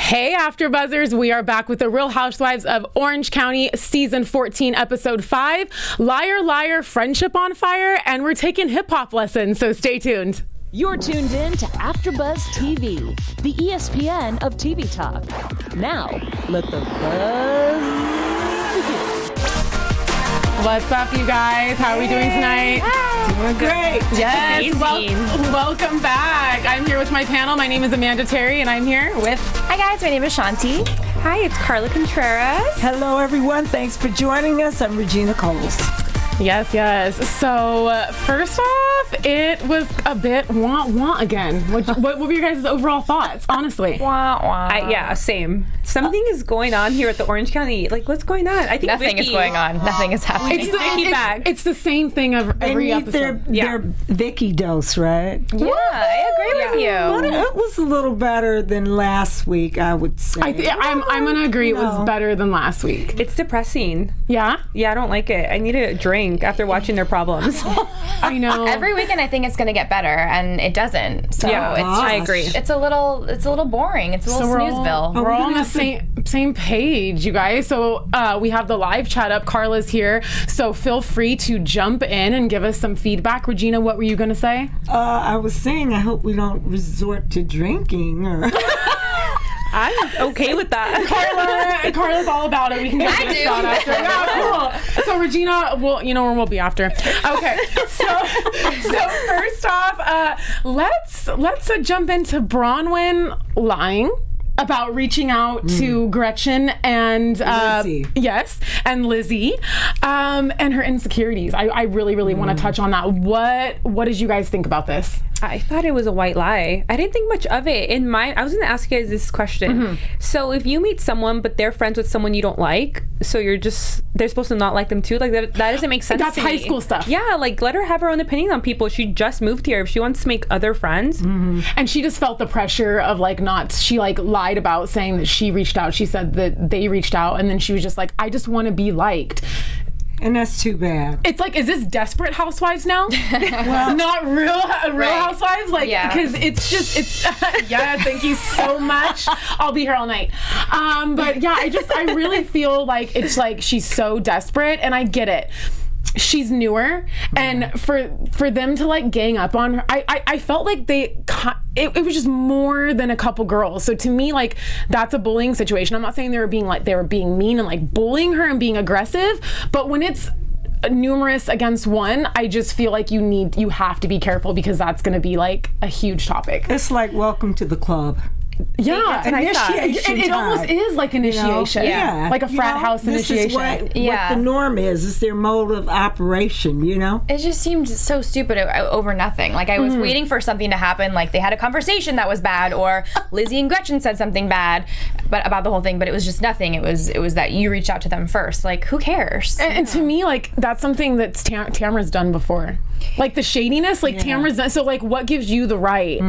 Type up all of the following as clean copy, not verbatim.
Hey, AfterBuzzers, we are back with the Real Housewives of Orange County, Season 14, Episode 5, Liar, Liar, Friendship on Fire, and we're taking hip-hop lessons, so stay tuned. You're tuned in to AfterBuzz TV, the ESPN of TV talk. Now, let the buzz begin. What's up, you guys? How are we doing tonight? Doing great. Yes, welcome back. I'm here with my panel. My name is Amanda Terry, and I'm here with... Hi, guys. My name is Shanti. Hi, it's Carla Contreras. Hello, everyone. Thanks for joining us. I'm Regina George. Yes. So, first off, it was a bit wah-wah again. What were your guys' overall thoughts, honestly? Wah-wah. Yeah, same. Something is going on here at the Orange County. Like, what's going on? I think Nothing is going on. Nothing is happening. It's the same thing every episode. Their Vicki dose, right? Yeah, I agree with you. But it was a little better than last week, I would say. I'm going to agree it was better than last week. It's depressing. Yeah? Yeah, I don't like it. I need a drink after watching their problems. I know. Every weekend I think it's going to get better, and it doesn't. So yeah, I agree. It's a little boring. It's a little snoozeville. We're all on the same page, you guys. So we have the live chat up. Carla's here, so feel free to jump in and give us some feedback. Regina, what were you going to say? I was saying I hope we don't resort to drinking or... I'm okay with that. Carla's all about it. We can get this out after. Yeah, cool. So Regina, where we'll be after. Okay. So first off, let's jump into Bronwen Lying about reaching out to Gretchen and Lizzie. Yes, and Lizzie, and her insecurities. I really want to touch on that. What did you guys think about this? I thought it was a white lie. I didn't think much of it. I was going to ask you guys this question. So if you meet someone, but they're friends with someone you don't like, so they're supposed to not like them too? Like that doesn't make sense. That's to high me. school stuff. Yeah, like let her have her own opinion on people. She just moved here. If she wants to make other friends. And she just felt the pressure of she lied about saying that she reached out. She said that they reached out, and then she was just like, I just want to be liked. And that's too bad. It's like, is this Desperate Housewives now? Well, not real Housewives? Like, because it's yeah, thank you so much. I'll be here all night. But yeah, I really feel like it's like she's so desperate, and I get it. She's newer, and for them to like gang up on her, I felt like it was just more than a couple girls. So to me, like, that's a bullying situation. I'm not saying they were being mean and like bullying her and being aggressive, but when it's numerous against one, I just feel like you have to be careful, because that's going to be like a huge topic. It's like welcome to the club. Yeah, initiation. It almost is like initiation. Yeah, like a frat house initiation. This is what the norm is. It's their mode of operation, It just seemed so stupid over nothing. Like, I was waiting for something to happen, like they had a conversation that was bad, or Lizzie and Gretchen said something bad about the whole thing, but it was just nothing. It was that you reached out to them first. Like, who cares? And to me, like, that's something that Tamra's done before. Like the shadiness, like Tamra's done. So like, what gives you the right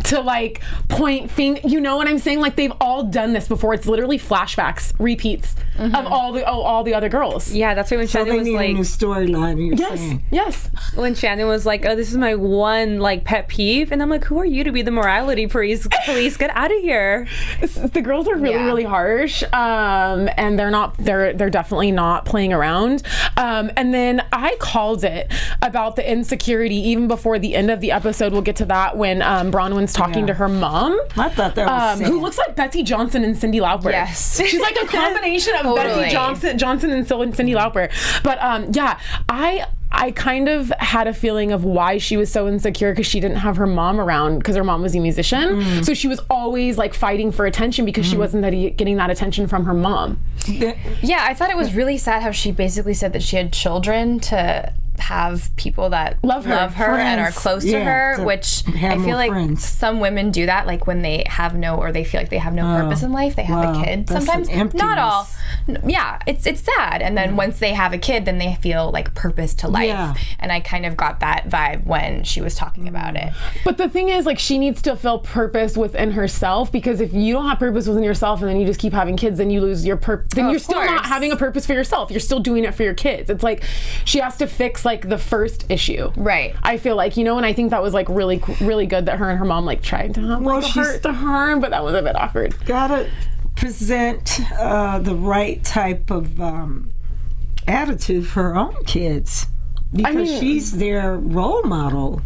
to like point finger? You know what I'm saying? Like, they've all done this before. It's literally flashbacks, repeats of all the other girls. Yeah, that's why when Shannon was like, a new storyline. Yes. When Shannon was like, "Oh, this is my one like pet peeve," and I'm like, "Who are you to be the morality police? Get out of here!" The girls are really harsh, and they're definitely not playing around. And then I called it about the insecurity even before the end of the episode. We'll get to that when Bronwen's talking to her mom. I thought that was sad. Who looks like Betsy Johnson and Cyndi Lauper. Yes. She's like a combination of Betsy Johnson and Cyndi Lauper. But I kind of had a feeling of why she was so insecure, because she didn't have her mom around, because her mom was a musician. So she was always like fighting for attention because she wasn't getting that attention from her mom. Yeah, I thought it was really sad how she basically said that she had children to have people that love her and are close to her, which I feel like some women do that, like when they have they feel like they have no purpose in life, they have a kid. Sometimes, not all. Yeah, it's sad. And then once they have a kid, then they feel like purpose to life. Yeah. And I kind of got that vibe when she was talking about it. But the thing is, like, she needs to feel purpose within herself, because if you don't have purpose within yourself and then you just keep having kids, then you lose your purpose. Then you're still not having a purpose for yourself. You're still doing it for your kids. It's like she has to fix like like the first issue. Right. I feel like, you know, and I think that was like really, really good that her and her mom like tried to have like a heart to heart, but that was a bit awkward. Gotta present the right type of attitude for her own kids, because she's their role model.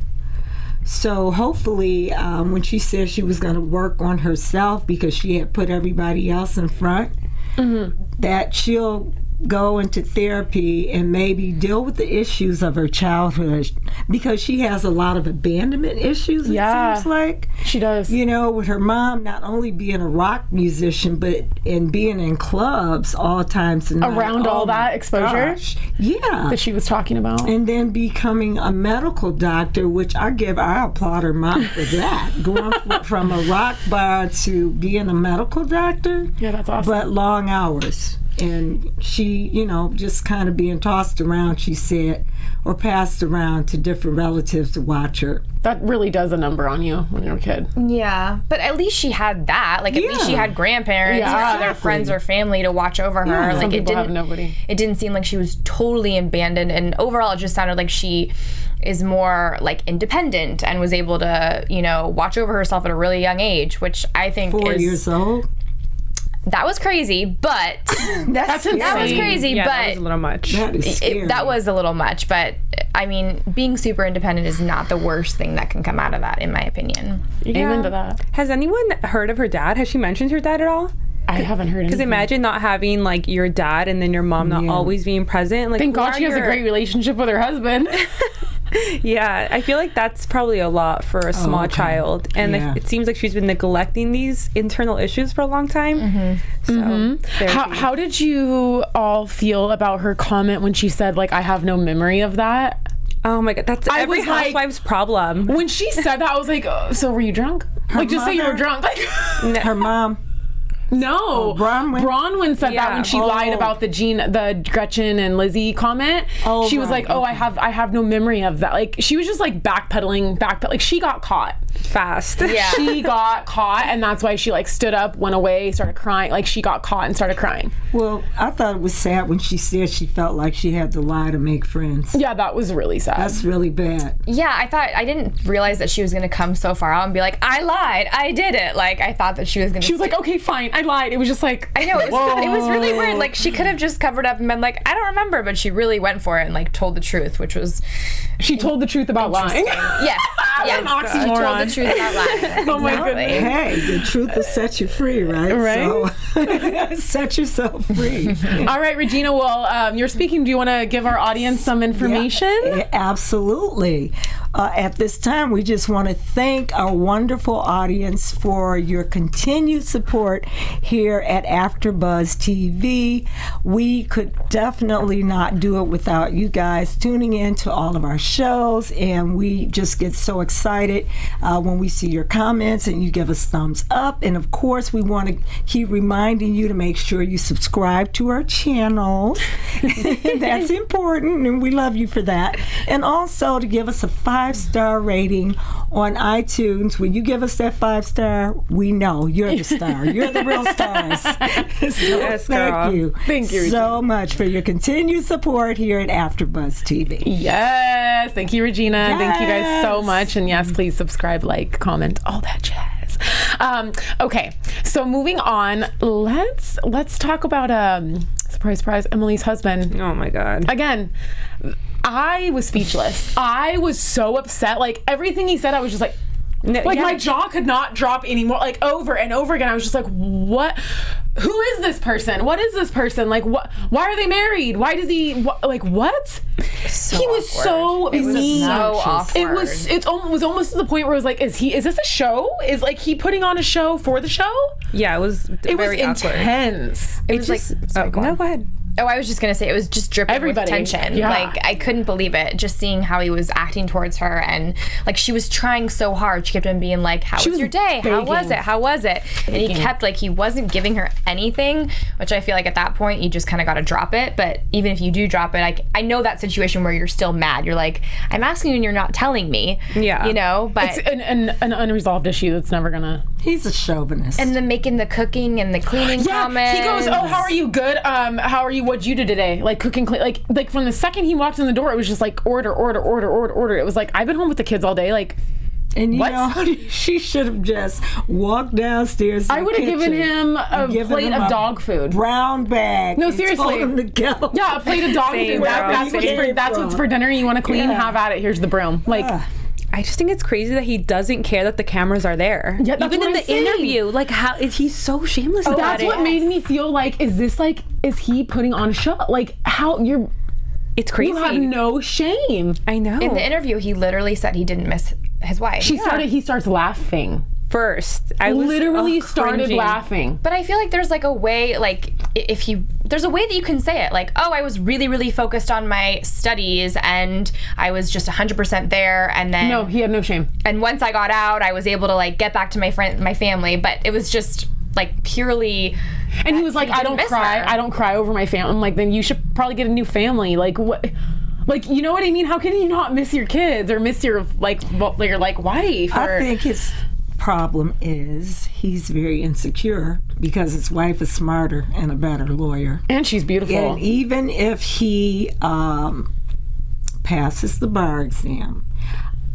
So hopefully when she said she was going to work on herself because she had put everybody else in front, that she'll go into therapy and maybe deal with the issues of her childhood, because she has a lot of abandonment issues, it seems like. She does. You know, with her mom not only being a rock musician, but in being in clubs all times and around all that exposure. That she was talking about. And then becoming a medical doctor, which I applaud her mom for that. Going from a rock bar to being a medical doctor. Yeah, that's awesome. But long hours. And she, you know, just kind of being tossed around, she said, or passed around to different relatives to watch her. That really does a number on you when you're a kid. Yeah, but at least she had that. Like, at least she had grandparents or other friends or family to watch over her. Yeah. Like, Some people have nobody. It didn't seem like she was totally abandoned, and overall it just sounded like she is more like independent and was able to, you know, watch over herself at a really young age, which I think 4 years old. That was crazy, but that's insane. That was crazy, yeah, but that was a little much. That is scary. That was a little much, but I mean, being super independent is not the worst thing that can come out of that, in my opinion. Yeah. Amen to that. Has anyone heard of her dad? Has she mentioned her dad at all? I haven't heard anything. Because imagine not having like your dad and then your mom not always being present. Like, thank God she has a great relationship with her husband. Yeah, I feel like that's probably a lot for a small child, and it seems like she's been neglecting these internal issues for a long time. So how did you all feel about her comment when she said like, I have no memory of that? Oh my God, that's every housewife's problem. When she said that, I was like, oh, so were you drunk? Like, just say you were drunk. Like, her mom. No, Bronwen said that when she lied about the Gretchen and Lizzie comment. She was like, I have no memory of that. Like, she was just like backpedaling. Like, she got caught fast. Yeah, she got caught, and that's why she like stood up, went away, started crying. Like, she got caught and started crying. Well, I thought it was sad when she said she felt like she had to lie to make friends. Yeah, that was really sad. That's really bad. Yeah, I didn't realize that she was going to come so far out and be like, I lied, I did it. Like, I thought that she was going to. She was like, okay, fine, I lied. It was just like, I know, it was really weird. Like, she could have just covered up and been like, I don't remember, but she really went for it and like told the truth, which was. She told the truth about lying. Yes. Yes. She told the truth about lying. Oh my goodness. Hey, the truth will set you free, right? Right. So set yourself free. All right, Regina. Well, you're speaking. Do you want to give our audience some information? Yeah, absolutely. At this time, we just want to thank our wonderful audience for your continued support here at AfterBuzz TV. We could definitely not do it without you guys tuning in to all of our shows, and we just get so excited when we see your comments and you give us thumbs up. And of course, we want to keep reminding you to make sure you subscribe to our channels. That's important, and we love you for that. And also to give us a 5-star rating on iTunes. When you give us that 5-star, we know you're the star. You're the real stars. Yes, thank you. Thank you so much for your continued support here at AfterBuzz TV. Yes. Thank you, Regina. Yes. Thank you guys so much. And yes, please subscribe, like, comment, all that jazz. Okay. So moving on, let's talk about surprise, Emily's husband. Oh my God. Again, I was speechless. I was so upset. Like, everything he said, I was just like, my jaw could not drop anymore. Like, over and over again, I was just like, what? Who is this person? What is this person? Like, what? Why are they married? Why does he? Like, what? So he was awkward. so mean. So awkward. It was almost to the point where I was like, is this a show? Is like he putting on a show for the show? Yeah, it was very intense. It was like, go ahead. Oh, I was just going to say, it was just dripping with tension. Yeah. Like, I couldn't believe it, just seeing how he was acting towards her. And, like, she was trying so hard. She kept on being like, how was your day? Begging. How was it? How was it? And he kept, like, he wasn't giving her anything, which I feel like at that point, you just kind of got to drop it. But even if you do drop it, I know that situation where you're still mad. You're like, I'm asking you and you're not telling me. Yeah. You know? But it's an unresolved issue that's never going to... He's a chauvinist. And then making the cooking and the cleaning comment. He goes, oh, how are you? Good. How are you? what'd you do today? Like cooking, like from the second he walked in the door, it was just like order. It was like, I've been home with the kids all day. Like, and you know, she should have just walked downstairs. I would have given him a plate of dog food. Brown bag. No, seriously. Told him to go. Yeah, a plate of dog food. That's what's for dinner. You want to clean? Yeah. Have at it. Here's the broom. Like. I just think it's crazy that he doesn't care that the cameras are there. Yeah, that's even in the interview, like how he's so shameless about that's it. That's what made me feel like, is he putting on a show? Like how it's crazy. You have no shame. I know. In the interview, he literally said he didn't miss his wife. He starts laughing. First, I was literally started laughing. But I feel like there's like a way, like there's a way that you can say it, like, oh, I was really, really focused on my studies and I was just 100% there, and then no, he had no shame. And once I got out, I was able to like get back to my family, but it was just like purely. And he was like, I don't cry over my family. I'm like, then you should probably get a new family. Like what? Like, you know what I mean? How can you not miss your kids or miss your wife? I think his problem is he's very insecure because his wife is smarter and a better lawyer, and she's beautiful. And even if he passes the bar exam,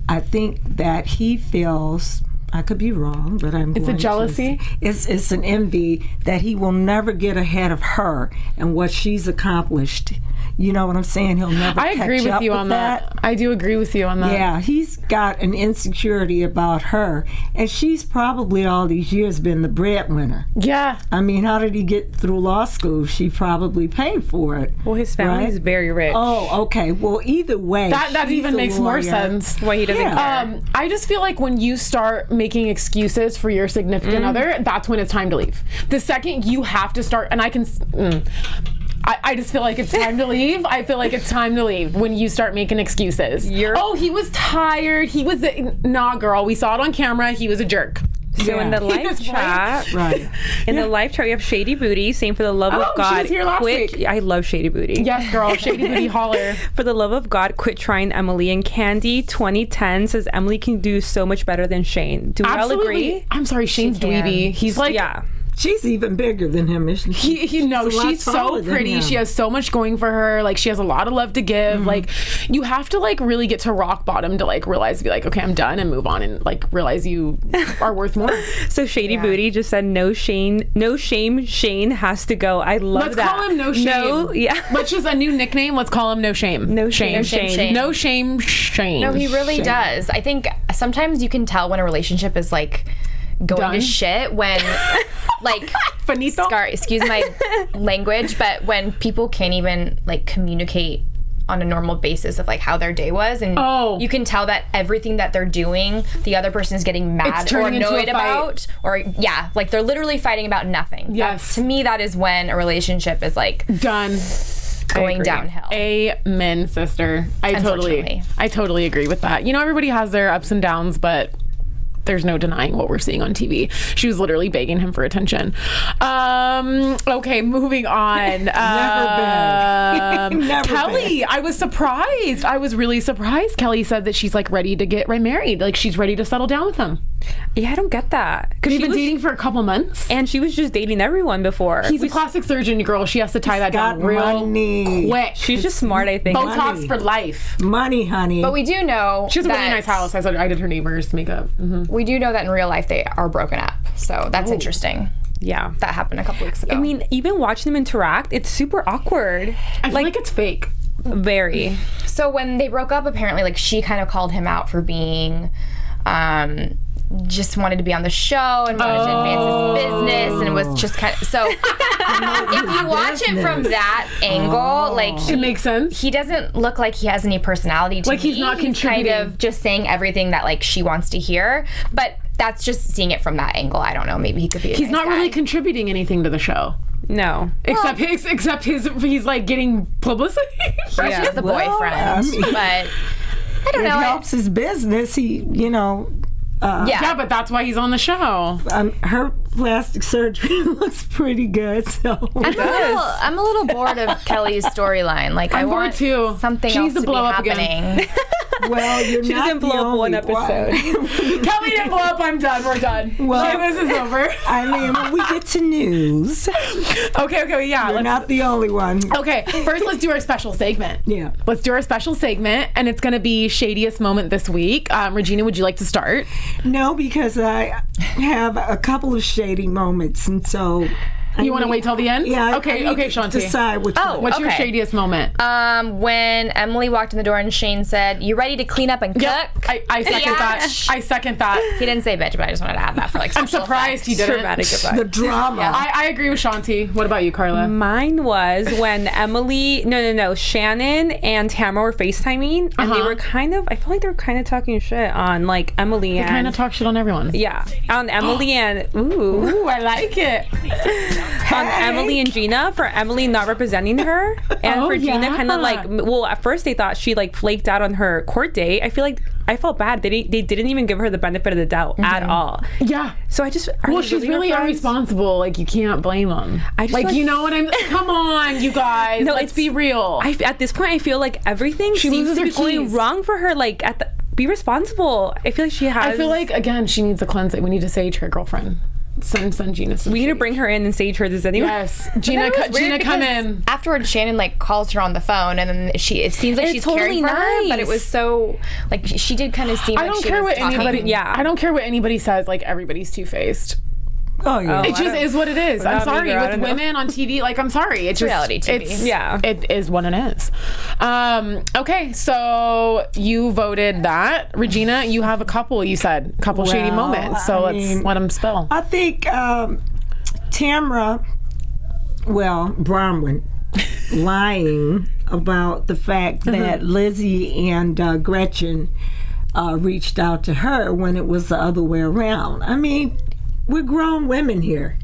I think that he feels, I could be wrong, but it's a jealousy. It's an envy that he will never get ahead of her and what she's accomplished. You know what I'm saying? He'll never catch up with that. I agree with you on that. I do agree with you on that. Yeah, he's got an insecurity about her, and she's probably all these years been the breadwinner. Yeah. I mean, how did he get through law school? She probably paid for it. Well, his family is very rich. Oh, okay. Well, either way, that even makes more sense. Why he doesn't care. I just feel like when you start making excuses for your significant other, that's when it's time to leave. The second you have to start, and I just feel like it's time to leave. I feel like it's time to leave when you start making excuses. He was tired. Nah, girl. We saw it on camera. He was a jerk. So in the live chat, the live chat, we have Shady Booty saying, for the love of God, she was here last week. I love Shady Booty. Yes, girl. Shady Booty, holler. For the love of God, quit trying Emily. And Candy 2010 says Emily can do so much better than Shane. Do we all agree? I'm sorry, Shane's dweeby. He's like, she's even bigger than him, isn't she? She's so pretty. She has so much going for her. Like, she has a lot of love to give. Like, you have to like really get to rock bottom to like realize, be like, okay, I'm done, and move on, and like realize you are worth more. So Shady Booty just said, no shame, Shane has to go. I love that. Let's call him No Shame. Let's just a new nickname. Let's call him No Shame. No shame. No shame, Shane. No, he really does. I think sometimes you can tell when a relationship is like going to shit when like finito. Excuse my language, but when people can't even like communicate on a normal basis of like how their day was, and you can tell that everything that they're doing, the other person is getting mad or annoyed about, or like they're literally fighting about nothing. Yes. To me, that is when a relationship is like done. Going downhill. Amen, sister. I totally agree with that. You know, everybody has their ups and downs, but there's no denying what we're seeing on TV. She was literally begging him for attention. Okay, moving on. Never Kelly, I was surprised. I was really surprised. Kelly said that she's like ready to get married. Like, she's ready to settle down with him. Yeah, I don't get that. Because she's been dating for a couple months. And she was just dating everyone before. He's a plastic surgeon, girl. She has to tie that down real quick. She's just smart, I think. Botox for life. Money, honey. But we do know she has a really nice house. I did her neighbor's makeup. We do know that in real life they are broken up. So that's interesting. Yeah. That happened a couple weeks ago. I mean, even watching them interact, it's super awkward. I feel like it's fake. Very. So when they broke up, apparently, like, she kind of called him out for being just wanted to be on the show and wanted to advance his business, and it was just kind of so if you watch it from that angle, like, it makes sense. He doesn't look like he has any personality to like me. He's not contributing. Kind of just saying everything that like she wants to hear, but that's just seeing it from that angle. I don't know, maybe he could be he's not really contributing anything to the show. No. Except he's like getting publicity. He's just the boyfriend. But I don't know. It helps his business. He, yeah, but that's why he's on the show. Her plastic surgery looks pretty good. So I'm a little bored of Kelly's storyline. Like, I'm I want bored too. Something she else needs to blow be up happening. Again. Well, she doesn't blow up one episode. Kelly didn't blow up. I'm done. We're done. Well, this is over. I mean, when we get to news. Okay, yeah. You're not the only one. Okay, first let's do our special segment. Yeah. Let's do our special segment, and it's going to be Shadiest Moment this week. Regina, would you like to start? No, because I have a couple of shady moments, and so... You want to wait till the end? Yeah. Okay, Shanti. Decide which one. What's your shadiest moment? When Emily walked in the door and Shane said, "You ready to clean up and cook?" Yep. I second that. I second that. He didn't say bitch, but I just wanted to add that for like. I'm surprised he didn't. The drama. Yeah. I agree with Shanti. What about you, Carla? Mine was when Shannon and Tamra were FaceTiming, and they were I feel like they were kind of talking shit on like Emily and. They kind of talk shit on everyone. Yeah, on Emily and ooh, I like it. On Emily and Gina, for Emily not representing her, and for Gina kind of like, well, at first they thought she like flaked out on her court date. I feel like I felt bad. They didn't even give her the benefit of the doubt at all. Yeah. So I just she's really irresponsible. Like you can't blame them. I just like you know what I'm. Come on, you guys. No, let's be real. At this point, I feel like everything seems to be going wrong for her. Like be responsible. I feel like she has. I feel like again she needs a cleansing. We need to sage her girlfriend. Send Gina some We need to bring her in and sage her. Does anyone? Yes. Gina, come in. Afterwards, Shannon like calls her on the phone, and then it seems like she's totally caring for her, but it was so like she did kind of seem like she was talking. I don't care what anybody says. Like everybody's two-faced. Oh yeah. It just is what it is. I'm sorry with women on TV. Like I'm sorry. It's reality TV. It is what it is. Okay, so you voted that. Regina, you have a couple. You said shady moments. So let's let them spill. I think Tamra, Bronwen lying about the fact that Lizzie and Gretchen reached out to her when it was the other way around. I mean, we're grown women here.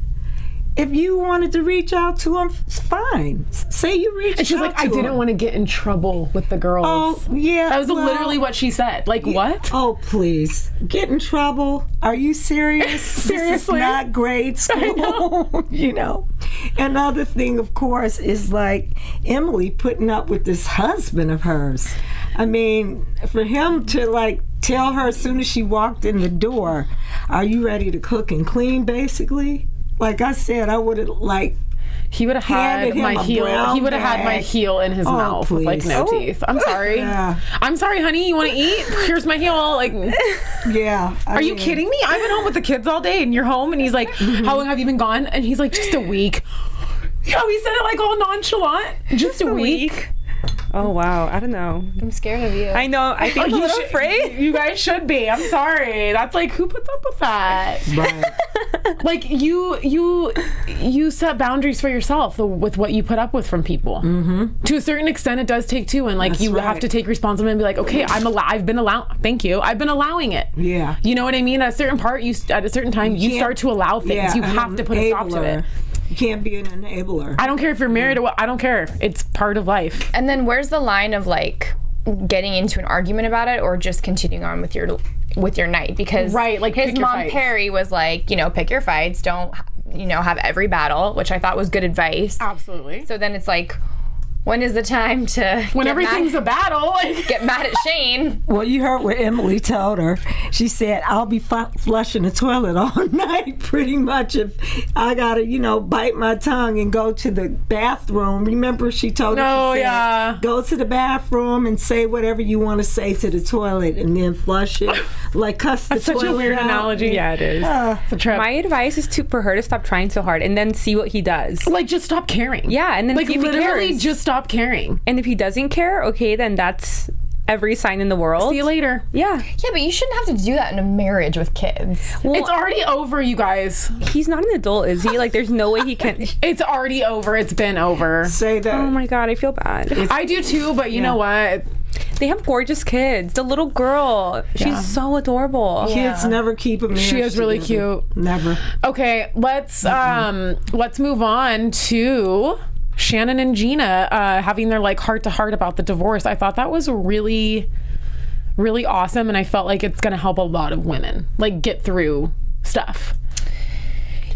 If you wanted to reach out to them, it's fine. Say you reached out to them. And she's like, I didn't want to get in trouble with the girls. Oh, yeah. That was literally what she said. Like, what? Oh, please. Get in trouble? Are you serious? Seriously? This is not grade school. You know? Another thing, of course, is like Emily putting up with this husband of hers. I mean, for him to like tell her as soon as she walked in the door, are you ready to cook and clean, basically? Like I said, I would have like. He would have had my heel. He would have had my heel in his mouth with like no teeth. I'm sorry. Yeah. I'm sorry, honey. You want to eat? Here's my heel. Like. Yeah. Are you kidding me? I've been home with the kids all day, and you're home, and he's like, "How long have you been gone?" And he's like, "Just a week." Yeah, he said it like all nonchalant. Just a week. Oh wow, I don't know. I'm scared of you. I know. I think I'm a little afraid. You guys should be. I'm sorry. That's like, who puts up with that? Right. Like you set boundaries for yourself with what you put up with from people. Mm-hmm. To a certain extent, it does take two, and like that's have to take responsibility and be like, okay, I've been allowing it. Yeah. You know what I mean? At a certain time, you start to allow things. Yeah, you have to put a stop to it. You can't be an enabler. I don't care if you're married or what. I don't care. It's part of life. And then where's the line of like getting into an argument about it or just continuing on with your night? Because like his mom Perry was like, pick your fights. Don't have every battle, which I thought was good advice. Absolutely. So then it's like, when is the time to when everything's a battle? Get mad at Shane. Well, you heard what Emily told her. She said, I'll be flushing the toilet all night pretty much if I gotta, bite my tongue and go to the bathroom. Remember she told her, she said, go to the bathroom and say whatever you want to say to the toilet and then flush it. Like cuss the toilet. That's such a weird out. analogy. Yeah, it is. It's a trip. My advice is for her to stop trying so hard and then see what he does. Like just stop caring. Yeah, and then like see if literally he cares. Just stop caring. And if he doesn't care, okay, then that's every sign in the world. See you later. Yeah. Yeah, but you shouldn't have to do that in a marriage with kids. Well, it's already over, you guys. He's not an adult, is he? Like, there's no way he can. It's already over. It's been over. Say that. Oh my God, I feel bad. I do too, but you know what? They have gorgeous kids. The little girl, she's so adorable. Kids never keep a marriage She is really together. cute. Never. Okay, let's move on to Shannon and Gina having their like heart to heart about the divorce. I thought that was really, really awesome, and I felt like it's gonna help a lot of women like get through stuff.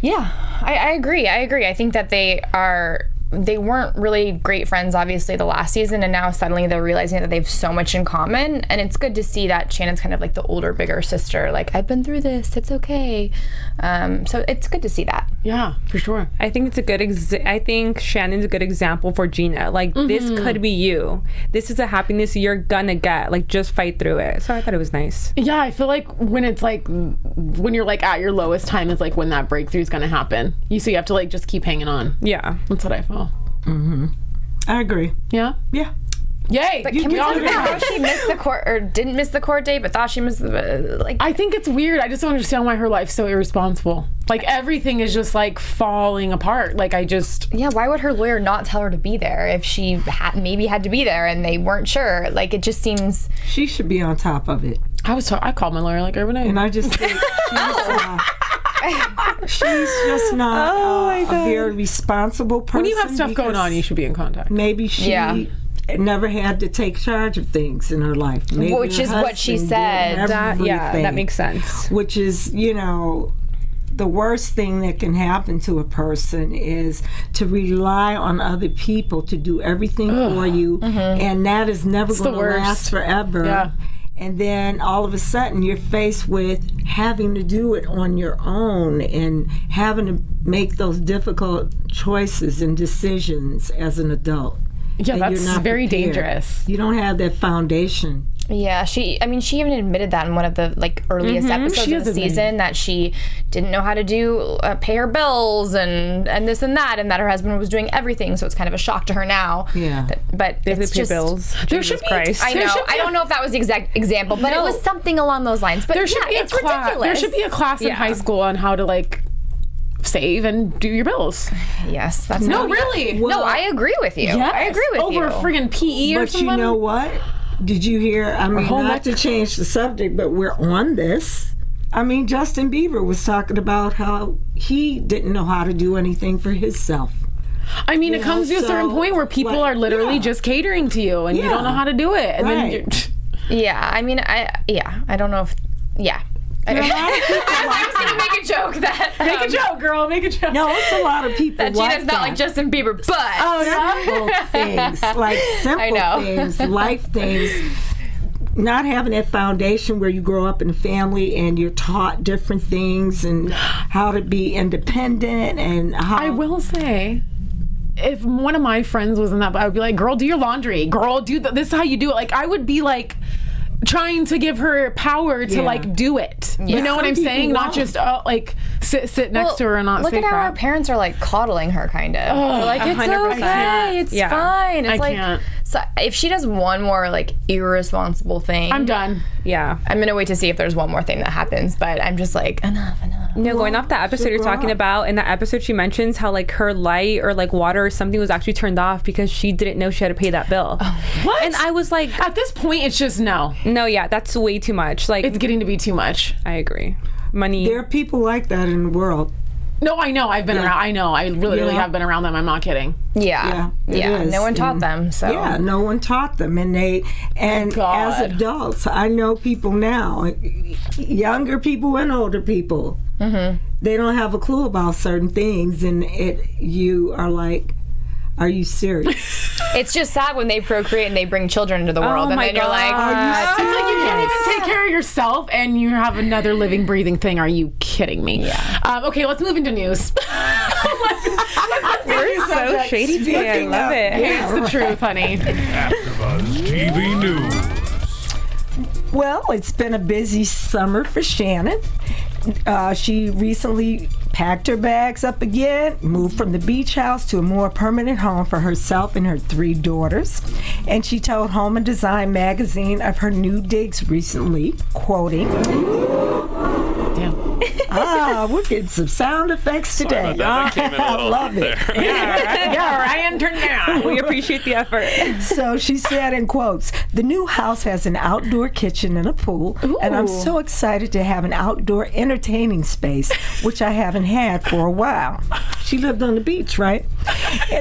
Yeah, I agree. I think that they are they weren't really great friends, obviously, the last season, and now suddenly they're realizing that they have so much in common, and it's good to see that Shannon's kind of like the older, bigger sister. Like, I've been through this, it's okay. So it's good to see that. Yeah, for sure. I think it's a good I think Shannon's a good example for Gina. Like, this could be you. This is a happiness you're gonna get. Like, just fight through it. So I thought it was nice. Yeah, I feel like when it's like, when you're like at your lowest time is like when that breakthrough is gonna happen. So you have to like just keep hanging on. Yeah. That's what I feel. I agree. Yeah? Yeah. Yay! But can we talk about how she missed the court, or didn't miss the court date, but thought she missed the, like... I think it's weird. I just don't understand why her life's so irresponsible. Like, everything is just, like, falling apart. Like, I just... Yeah, why would her lawyer not tell her to be there if she maybe had to be there and they weren't sure? Like, it just seems... She should be on top of it. I called my lawyer, like, every night. And I just think she's just not a very responsible person. When you have stuff going on, you should be in contact. Maybe she never had to take charge of things in her life. Maybe which is what she said. That makes sense. Which is, you know, the worst thing that can happen to a person is to rely on other people to do everything for you, and that is never going to last forever. Yeah. And then all of a sudden you're faced with having to do it on your own and having to make those difficult choices and decisions as an adult. Yeah, that's very dangerous. You don't have that foundation. Yeah, she even admitted that in one of the like earliest episodes of the season, that she didn't know how to do pay her bills and this and that her husband was doing everything, so it's kind of a shock to her now. Yeah, but it's just bills. There should be. Christ. I know. I don't know if that was the exact example, but it was something along those lines. But there should be it's ridiculous. There should be a class in high school on how to like save and do your bills. Yes, that's really. Well, no, I agree with you. Yes. I agree with you. Over friggin' PE or something. But you know what? Did you hear? I mean, not to change the subject, but we're on this. I mean, Justin Bieber was talking about how he didn't know how to do anything for himself. I mean, it comes to a certain point where people are literally just catering to you, and you don't know how to do it. And then I mean, I don't know if. I was going to make a joke that... make a joke, girl. Make a joke. No, it's a lot of people that Gina's not like Justin Bieber, but... simple things. Like simple things, life things. Not having that foundation where you grow up in a family and you're taught different things and how to be independent and how... I will say... If one of my friends was in that, I would be like, girl, do your laundry. Girl, this is how you do it. Like, I would be like... trying to give her power to like do it. You know what I'm saying? Not just like sit next to her and not look say at how crap. her parents are like coddling her kind of. They're like, it's 100%. okay, it's fine. It's I can't. So if she does one more like irresponsible thing, I'm done. Yeah. I'm gonna wait to see if there's one more thing that happens, but I'm just like, enough. No, going off that episode you're talking about, in that episode she mentions how like her light or like water or something was actually turned off because she didn't know she had to pay that bill. What? And I was like, at this point, it's just no. No, yeah, that's way too much. Like, it's getting to be too much. I agree. Money. There are people like that in the world. No, I know. I've been around. I know. I really have been around them. I'm not kidding. Yeah. No one taught them. So yeah, no one taught them, and as adults, I know people now, younger people and older people. Mm-hmm. They don't have a clue about certain things, and you are like, are you serious? It's just sad when they procreate and they bring children into the world, and then you're like, it's like you can't even take care of yourself, and you have another living, breathing thing. Are you kidding me? Yeah. Okay, let's move into news. We're so shady today. I love it. It's the truth, honey. AfterBuzz TV News. Well, it's been a busy summer for Shannon. She recently packed her bags up again, moved from the beach house to a more permanent home for herself and her 3 daughters. And she told Home and Design magazine of her new digs recently, quoting, we're getting some sound effects today. I love it. Yeah, Ryan, turn down. We appreciate the effort. So she said in quotes, the new house has an outdoor kitchen and a pool, and I'm so excited to have an outdoor entertaining space, which I haven't had for a while. She lived on the beach, right?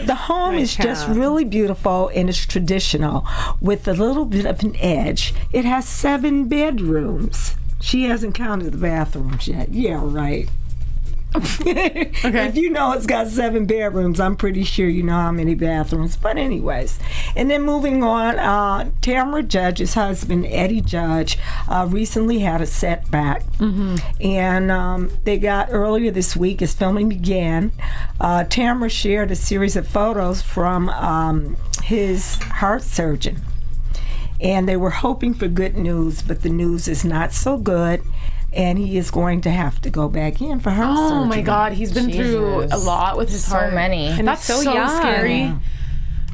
The home is just really beautiful, and it's traditional with a little bit of an edge. It has 7 bedrooms. She hasn't counted the bathrooms yet. Yeah, right. Okay. If you know it's got 7 bedrooms, I'm pretty sure you know how many bathrooms. But anyways, and then moving on, Tamra Judge's husband, Eddie Judge, recently had a setback. And they got earlier this week, as filming began, Tamra shared a series of photos from his heart surgeon. And they were hoping for good news, but the news is not so good. And he is going to have to go back in for heart surgery. Oh my God, he's been through a lot with his heart. So many. And that's so scary. Yeah.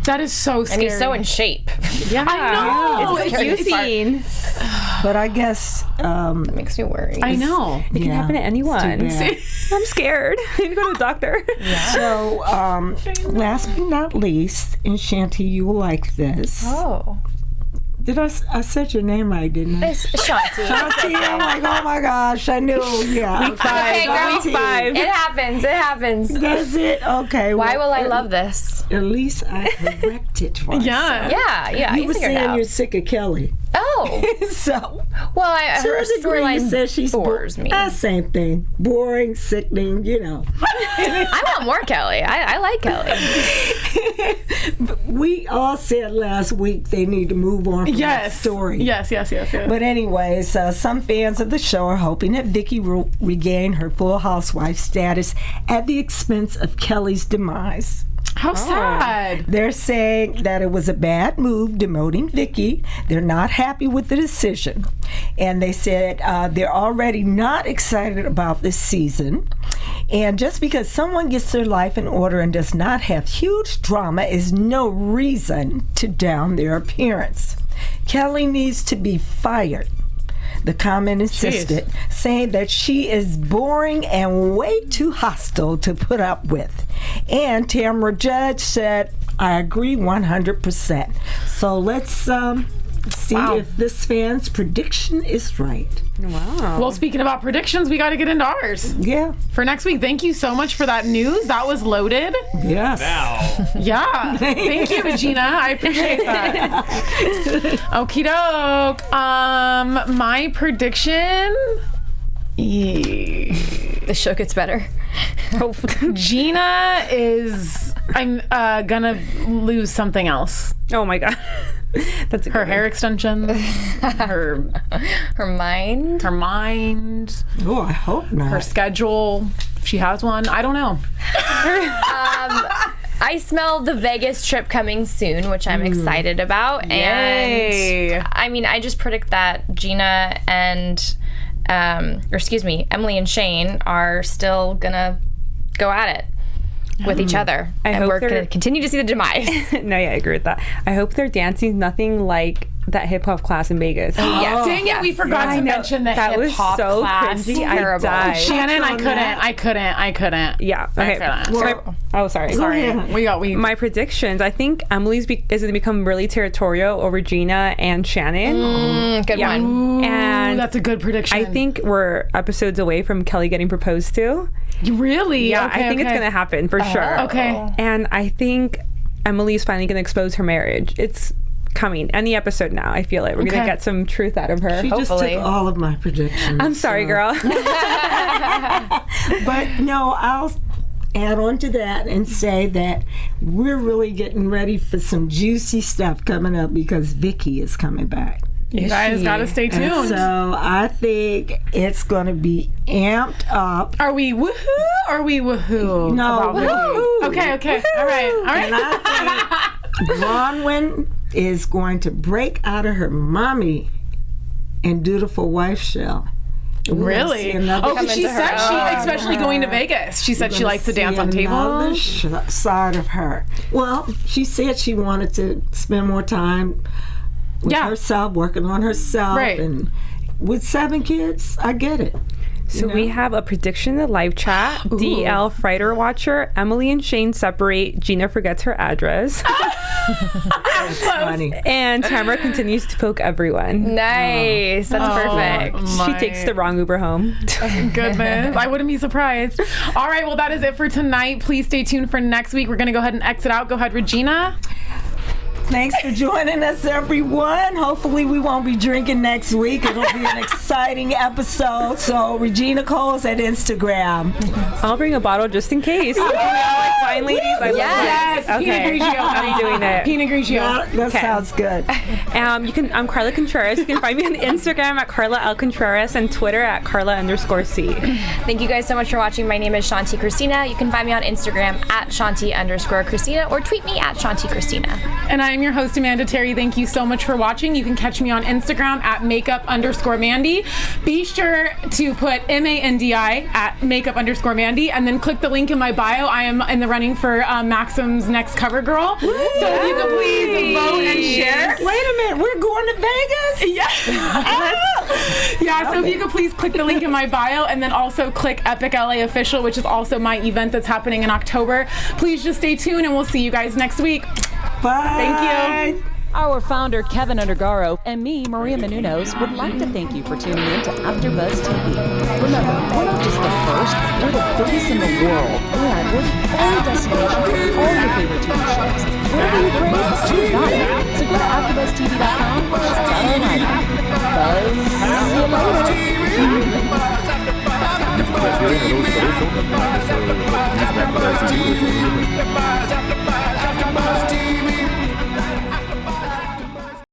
That is so scary. And he's so in shape. Yeah, I know. It's confusing. But I guess it makes me worry. I know. It can happen to anyone. I'm scared. I need to go to the doctor. Yeah. So, last but not least, and Shanti, you will like this. Oh. Did I said your name right, didn't I? It's Shanti. Shanti, I'm like, oh my gosh, I knew. Yeah. Week 5. Okay, girl. Week 5. It happens. That's it? Okay. Why will I love this? At least I corrected for Yeah. Yeah. You were saying you're sick of Kelly. Oh. So. Well, her storyline bores me. Same thing. Boring, sickening, you know. I want more Kelly. I like Kelly. We all said last week they need to move on from that story. Yes. But anyways, some fans of the show are hoping that Vicki will regain her full housewife status at the expense of Kelly's demise. How sad. They're saying that it was a bad move demoting Vicki. They're not happy with the decision. And they said they're already not excited about this season. And just because someone gets their life in order and does not have huge drama is no reason to down their appearance. Kelly needs to be fired. The comment insisted, saying that she is boring and way too hostile to put up with. And Tamra Judge said, I agree 100%. So let's see if this fan's prediction is right. Wow. Well, speaking about predictions, we got to get into ours. Yeah. For next week. Thank you so much for that news. That was loaded. Yes. Now. Yeah. Thank you, Regina. I appreciate that. Okie doke. My prediction. The show gets better. Gina is. I'm gonna lose something else. Oh my God. That's her hair extensions. her mind. Her mind. Oh, I hope not. Her schedule. If she has one. I don't know. I smell the Vegas trip coming soon, which I'm excited about. Yay. And I mean, I just predict that Gina and Emily and Shane are still gonna go at it with each other. And we're gonna continue to see the demise. No, yeah, I agree with that. I hope their dancing is nothing like that hip hop class in Vegas. Dang it, we forgot to mention the hip hop class. Cringy. I died. Shannon, I couldn't. Yeah. Okay. Sorry. My predictions. I think Emily's is going to become really territorial over Gina and Shannon. Good one. Ooh, and that's a good prediction. I think we're episodes away from Kelly getting proposed to. Really? Yeah, I think it's going to happen for sure. Okay. And I think Emily's finally going to expose her marriage. It's coming any episode now. I feel it. We're gonna get some truth out of her. She just took all of my predictions. I'm sorry, girl. But no, I'll add on to that and say that we're really getting ready for some juicy stuff coming up because Vicki is coming back. You guys gotta stay tuned. And so I think it's gonna be amped up. Are we woohoo? Or are we woohoo? No, woohoo. Okay. Woohoo. All right. And I think Bronwen is going to break out of her mommy and dutiful wife shell. Really? Oh, she said especially going to Vegas. She said she likes to dance on tables. Side of her. Well, she said she wanted to spend more time with herself, working on herself, and with 7 kids. I get it. So we have a prediction in the live chat. Ooh. DL Frighter Watcher. Emily and Shane separate. Gina forgets her address. That's funny. And Tamra continues to poke everyone. Nice. That's perfect. She takes the wrong Uber home. Goodness. I wouldn't be surprised. All right. Well, that is it for tonight. Please stay tuned for next week. We're going to go ahead and exit out. Go ahead, Regina. Thanks for joining us, everyone. Hopefully we won't be drinking next week. It'll be an exciting episode. So Regina Cole's at Instagram. I'll bring a bottle just in case. Like wine ladies. Yes. Okay. Pinot Grigio. I'm doing it. Pinot Grigio. That sounds good. I'm Carla Contreras. You can find me on Instagram at Carla L. Contreras and Twitter at Carla_C. Thank you guys so much for watching. My name is Shanti Christina. You can find me on Instagram at Shanti_Christina or tweet me at Shanti Christina. And I'm your host, Amanda Terry. Thank you so much for watching. You can catch me on Instagram at makeup_Mandy. Be sure to put MANDI at makeup_Mandy and then click the link in my bio. I am in the running for Maxim's next cover girl. Woo! So if you could please vote and share. Wait a minute, we're going to Vegas? Yeah, so if you could please click the link in my bio and then also click Epic LA Official, which is also my event that's happening in October. Please just stay tuned and we'll see you guys next week. Bye. Thank you. Our founder, Kevin Undergaro, and me, Maria Menounos, would like to thank you for tuning in to AfterBuzz TV. Remember, we're not just the first, we're the biggest in the world, and we're the only destination for all your favorite TV shows. Whatever you crave, we've got it. So go to AfterBuzzTV.com and check out our lineup.